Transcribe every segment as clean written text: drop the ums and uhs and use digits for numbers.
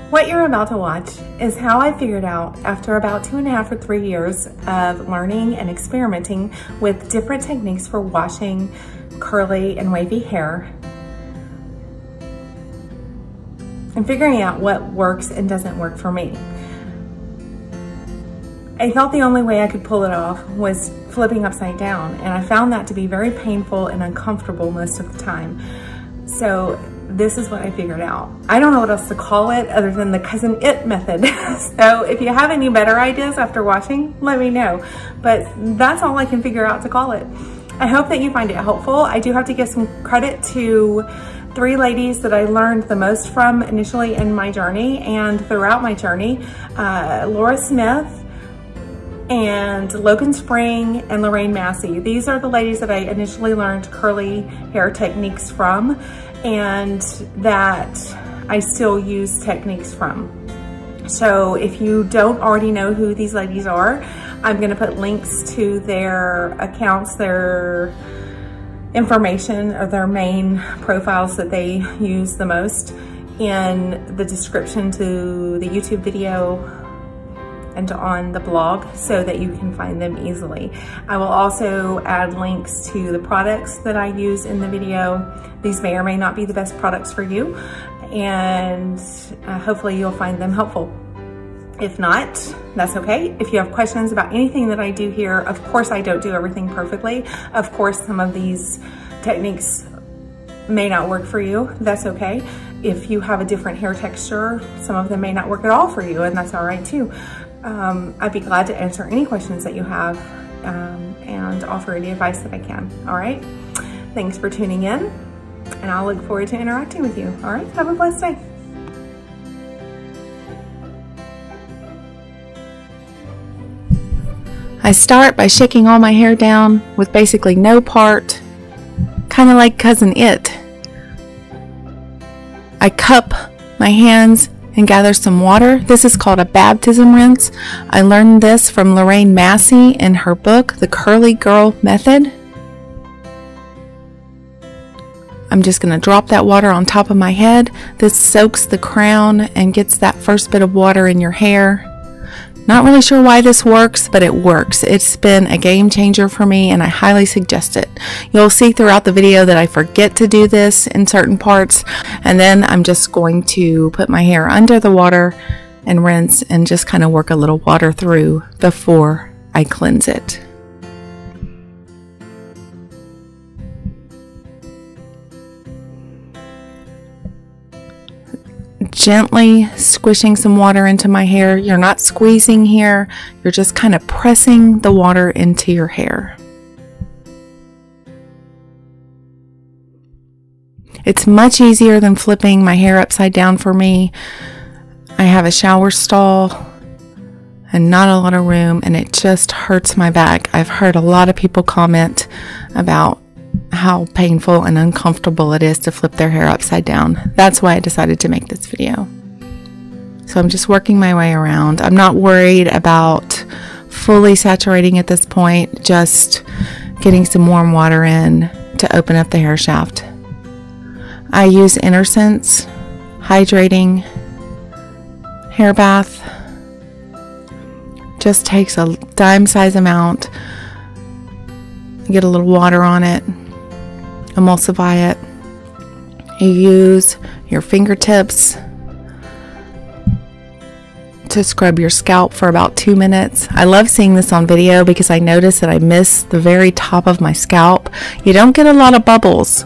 What you're about to watch is how I figured out, after about 2.5 or 3 years of learning and experimenting with different techniques for washing curly and wavy hair, and figuring out what works and doesn't work for me. I thought the only way I could pull it off was flipping upside down, and I found that to be very painful and uncomfortable most of the time. So this is what I figured out. I don't know what else to call it other than the cousin it method. So if you have any better ideas after watching, let me know. But that's all I can figure out to call it. I hope that you find it helpful. I do have to give some credit to 3 ladies that I learned the most from initially in my journey and throughout my journey. LROSE.BIZ and Logan Spring and Lorraine Massey. These are the ladies that I initially learned curly hair techniques from, and that I still use techniques from. So if you don't already know who these ladies are, I'm gonna put links to their accounts, their information, or their main profiles that they use the most in the description to the YouTube video and on the blog so that you can find them easily. I will also add links to the products that I use in the video. These may or may not be the best products for you, and hopefully you'll find them helpful. If not, that's okay. If you have questions about anything that I do here, of course I don't do everything perfectly. Of course some of these techniques may not work for you. That's okay. If you have a different hair texture, some of them may not work at all for you, and that's all right too. I'd be glad to answer any questions that you have and offer any advice that I can. All right. Thanks for tuning in, and I'll look forward to interacting with you. All right. Have a blessed day. I start by shaking all my hair down with basically no part, kind of like Cousin It. I cup my hands and gather some water. This is called a baptism rinse. I learned this from Lorraine Massey in her book, The Curly Girl Method. I'm just gonna drop that water on top of my head. This soaks the crown and gets that first bit of water in your hair. Not really sure why this works, but it works. It's been a game changer for me, and I highly suggest it. You'll see throughout the video that I forget to do this in certain parts, and then I'm just going to put my hair under the water and rinse and just kind of work a little water through before I cleanse it. Gently squishing some water into my hair. You're not squeezing here, you're just kind of pressing the water into your hair. It's much easier than flipping my hair upside down for me. I have a shower stall and not a lot of room, and it just hurts my back. I've heard a lot of people comment about how painful and uncomfortable it is to flip their hair upside down. That's why I decided to make this video. So I'm just working my way around. I'm not worried about fully saturating at this point, just getting some warm water in to open up the hair shaft. I use InnerSense hydrating hair bath. Just takes a dime size amount. Get a little water on it, emulsify it. You use your fingertips to scrub your scalp for about 2 minutes. I love seeing this on video because I notice that I miss the very top of my scalp. You don't get a lot of bubbles,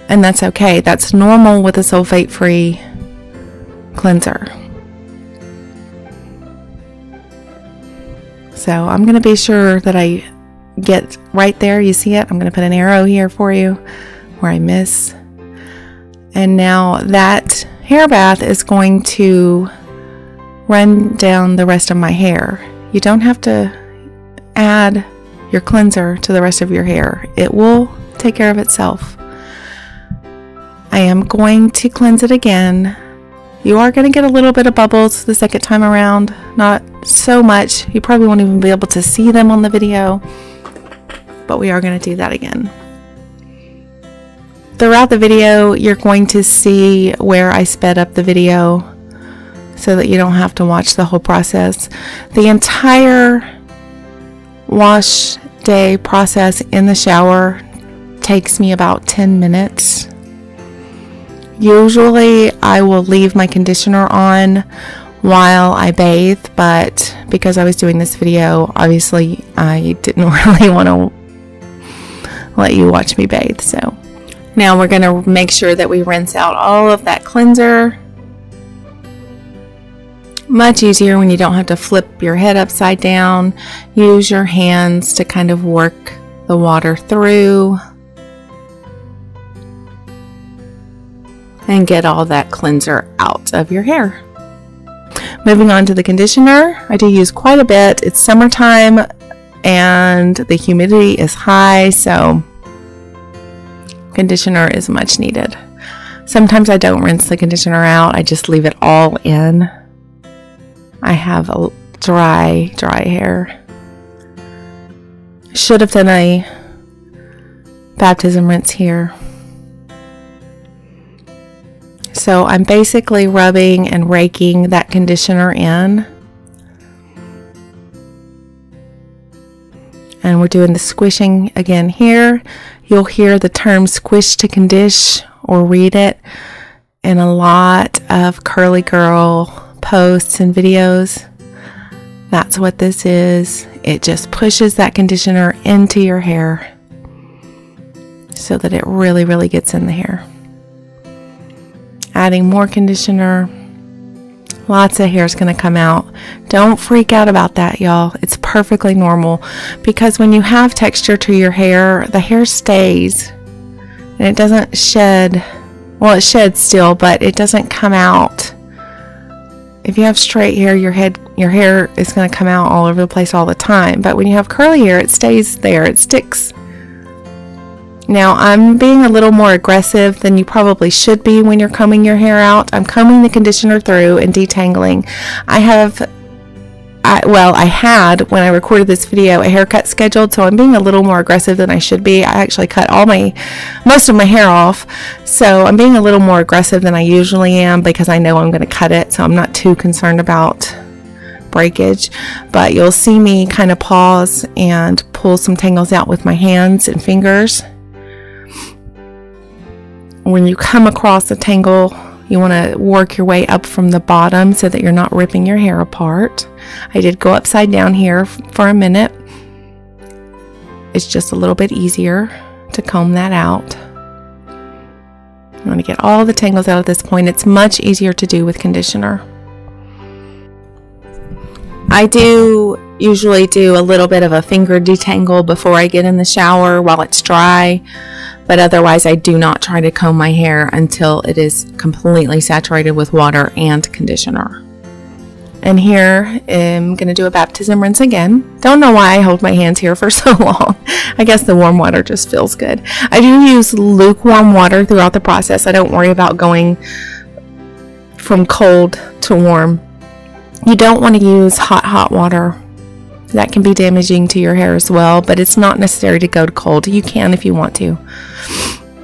and that's okay. That's normal with a sulfate-free cleanser. So I'm going to be sure that I get right there. You see it? I'm going to put an arrow here for you where I miss. And now that hair bath is going to run down the rest of my hair. You don't have to add your cleanser to the rest of your hair. It will take care of itself. I am going to cleanse it again. You are going to get a little bit of bubbles the second time around. Not so much. You probably won't even be able to see them on the video. But we are going to do that again. Throughout the video, you're going to see where I sped up the video so that you don't have to watch the whole process. The entire wash day process in the shower takes me about 10 minutes. Usually I will leave my conditioner on while I bathe, but because I was doing this video, obviously I didn't really want to let you watch me bathe. So now we're going to make sure that we rinse out all of that cleanser. Much easier when you don't have to flip your head upside down. Use your hands to kind of work the water through and get all that cleanser out of your hair. Moving on to the conditioner, I do use quite a bit. It's summertime and the humidity is high, so conditioner is much needed. Sometimes I don't rinse the conditioner out, I just leave it all in. I have a dry hair. Should have done a baptism rinse here. So I'm basically rubbing and raking that conditioner in. And we're doing the squishing again here. You'll hear the term squish to condish or read it in a lot of curly girl posts and videos. That's what this is. It just pushes that conditioner into your hair so that it really gets in the hair. Adding more conditioner. Lots of hair is going to come out. Don't freak out about that, y'all. It's perfectly normal because when you have texture to your hair, the hair stays and it doesn't shed. Well, it sheds still, but it doesn't come out. If you have straight hair, your hair is going to come out all over the place all the time. But when you have curly hair, it stays there. It sticks. Now, I'm being a little more aggressive than you probably should be when you're combing your hair out. I'm combing the conditioner through and detangling. I had, when I recorded this video, a haircut scheduled, so I'm being a little more aggressive than I should be. I actually cut most of my hair off, so I'm being a little more aggressive than I usually am because I know I'm going to cut it, so I'm not too concerned about breakage. But you'll see me kind of pause and pull some tangles out with my hands and fingers. When you come across a tangle, you want to work your way up from the bottom so that you're not ripping your hair apart. I did go upside down here for a minute. It's just a little bit easier to comb that out. You want to get all the tangles out at this point. It's much easier to do with conditioner. I do usually do a little bit of a finger detangle before I get in the shower while it's dry. But otherwise, I do not try to comb my hair until it is completely saturated with water and conditioner. And here, I'm going to do a baptism rinse again. Don't know why I hold my hands here for so long. I guess the warm water just feels good. I do use lukewarm water throughout the process. I don't worry about going from cold to warm. You don't want to use hot water. That can be damaging to your hair as well, but it's not necessary to go to cold. You can if you want to.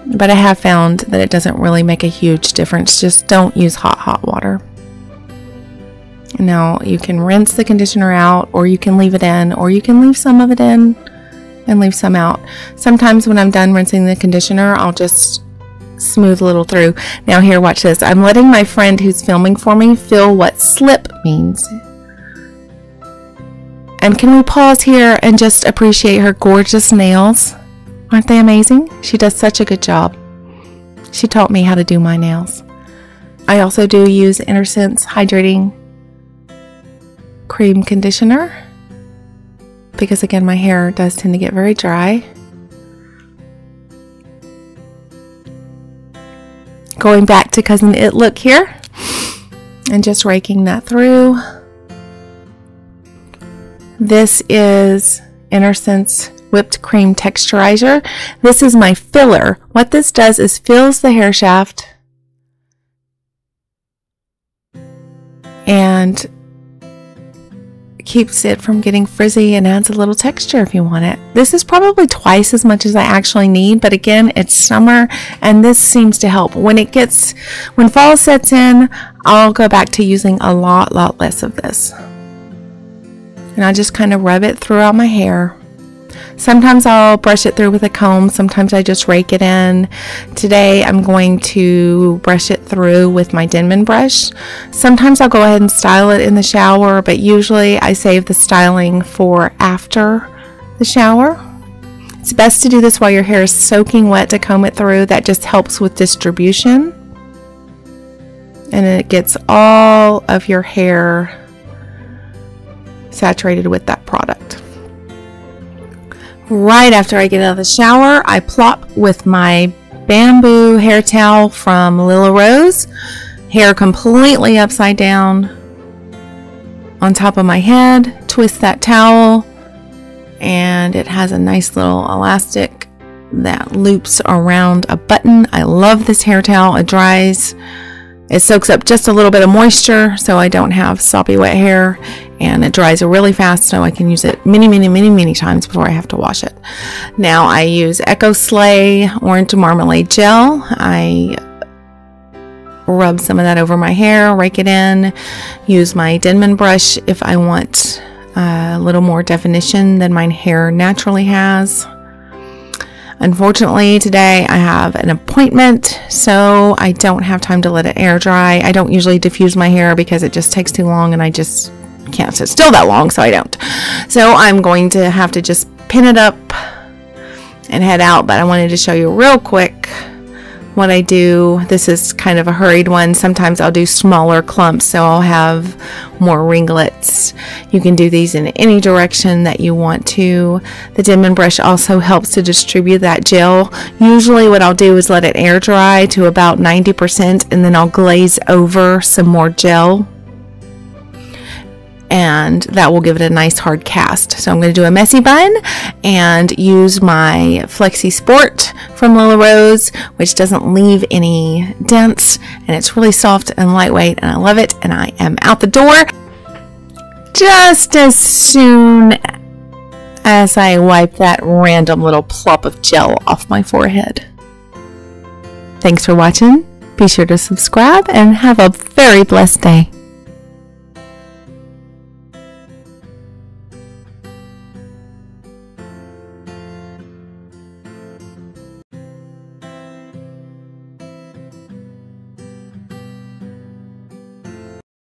But I have found that it doesn't really make a huge difference. Just don't use hot water. Now you can rinse the conditioner out, or you can leave it in, or you can leave some of it in and leave some out. Sometimes when I'm done rinsing the conditioner, I'll just smooth a little through. Now here, watch this. I'm letting my friend who's filming for me feel what slip means. And can we pause here and just appreciate her gorgeous nails? Aren't they amazing? She does such a good job. She taught me how to do my nails. I also do use InnerSense Hydrating Cream Conditioner because, again, my hair does tend to get very dry. Going back to Cousin It look here and just raking that through. This is InnerSense Whipped Cream Texturizer. This is my filler. What this does is fills the hair shaft and keeps it from getting frizzy and adds a little texture if you want it. This is probably twice as much as I actually need, but again, it's summer and this seems to help. When fall sets in, I'll go back to using a lot less of this. And I just kind of rub it throughout my hair. Sometimes I'll brush it through with a comb. Sometimes I just rake it in. Today I'm going to brush it through with my Denman brush. Sometimes I'll go ahead and style it in the shower, but usually I save the styling for after the shower. It's best to do this while your hair is soaking wet to comb it through. That just helps with distribution. And it gets all of your hair saturated with that product. Right after I get out of the shower, I plop with my bamboo hair towel from LROSE. Hair completely upside down on top of my head. Twist that towel, and it has a nice little elastic that loops around a button. I love this hair towel. It dries. It soaks up just a little bit of moisture so I don't have soppy wet hair, and it dries really fast so I can use it many times before I have to wash it. Now I use Echo Slay Orange Marmalade Gel. I rub some of that over my hair, rake it in, use my Denman brush if I want a little more definition than my hair naturally has. Unfortunately, today I have an appointment, so I don't have time to let it air dry. I don't usually diffuse my hair because it just takes too long and I just can't sit still that long, so I don't. So I'm going to have to just pin it up and head out, but I wanted to show you real quick what I do. This is kind of a hurried one. Sometimes I'll do smaller clumps, so I'll have more ringlets. You can do these in any direction that you want to. The Denman brush also helps to distribute that gel. Usually what I'll do is let it air dry to about 90%, and then I'll glaze over some more gel, and that will give it a nice hard cast. So I'm going to do a messy bun and use my Flexi Sport from LROSE, which doesn't leave any dents, and it's really soft and lightweight, and I love it. And I am out the door just as soon as I wipe that random little plop of gel off my forehead. Thanks for watching. Be sure to subscribe and have a very blessed day.